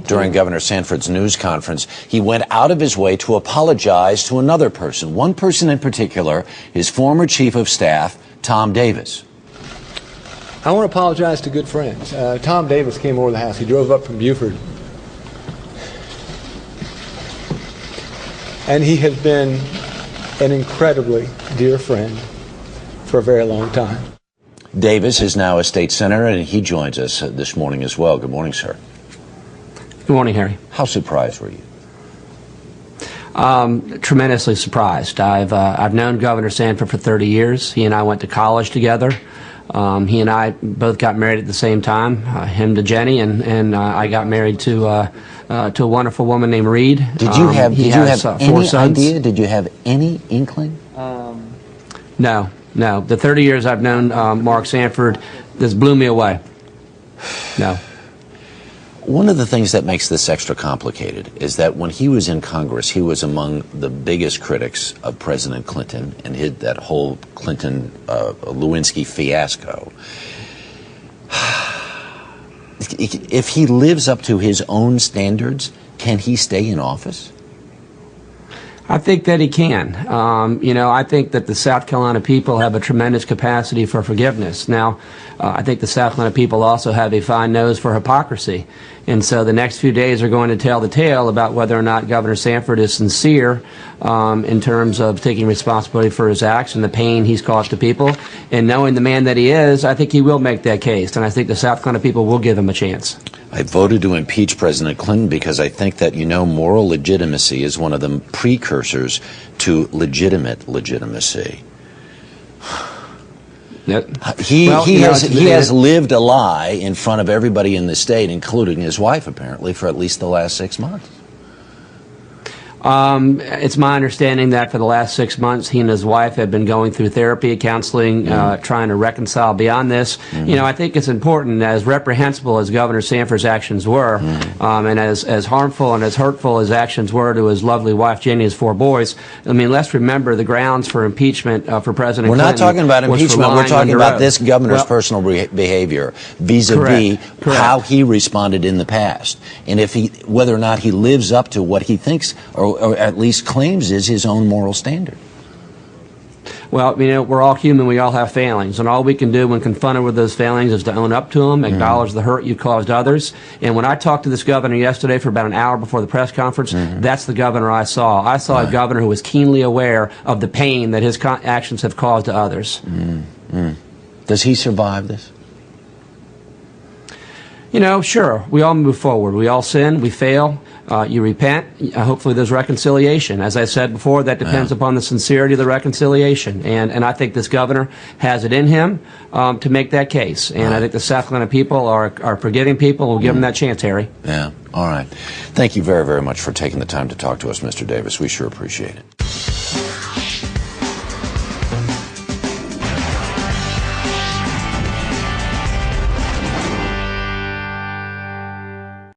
during Governor Sanford's news conference. He went out of his way to apologize to another person, one person in particular, his former chief of staff, Tom Davis. I want to apologize to good friends. Tom Davis came over the house. He drove up from Buford. And he has been an incredibly dear friend for a very long time. Davis is now a state senator, and he joins us this morning as well. Good morning, sir. Good morning, Harry. How surprised were you? Tremendously surprised. I've known Governor Sanford for 30 years. He and I went to college together. He and I both got married at the same time. Him to Jenny, and I got married to a wonderful woman named Reed. Did you have four sons. Idea? Did you have any inkling? No. The 30 years I've known Mark Sanford, this blew me away. No. One of the things that makes this extra complicated is that when he was in Congress, he was among the biggest critics of President Clinton and that whole Clinton Lewinsky fiasco. If he lives up to his own standards, can he stay in office? I think that he can. I think that the South Carolina people have a tremendous capacity for forgiveness. Now, I think the South Carolina people also have a fine nose for hypocrisy. And so the next few days are going to tell the tale about whether or not Governor Sanford is sincere in terms of taking responsibility for his acts and the pain he's caused to people. And knowing the man that he is, I think he will make that case. And I think the South Carolina people will give him a chance. I voted to impeach President Clinton because I think that, moral legitimacy is one of the precursors to legitimate legitimacy. He has lived a lie in front of everybody in the state, including his wife, apparently, for at least the last 6 months. It's my understanding that for the last 6 months, he and his wife have been going through therapy, counseling, trying to reconcile beyond this. I think it's important, as reprehensible as Governor Sanford's actions were, and as harmful and as hurtful as actions were to his lovely wife, Jenny, and his 4 boys. Let's remember the grounds for impeachment for President Clinton. We're not talking about impeachment. We're talking about this governor's personal behavior vis-a-vis how he responded in the past, and whether or not he lives up to what he thinks or at least claims is his own moral standard. Well, we're all human. We all have failings. And all we can do when confronted with those failings is to own up to them, acknowledge the hurt you caused others. And when I talked to this governor yesterday for about an hour before the press conference, that's the governor I saw. I saw a governor who was keenly aware of the pain that his actions have caused to others. Does he survive this? Sure. We all move forward. We all sin. We fail. You repent. Hopefully there's reconciliation. As I said before, that depends upon the sincerity of the reconciliation. And I think this governor has it in him to make that case. And I think the South Carolina people are forgiving people. We'll give them that chance, Harry. Yeah. All right. Thank you very, very much for taking the time to talk to us, Mr. Davis. We sure appreciate it.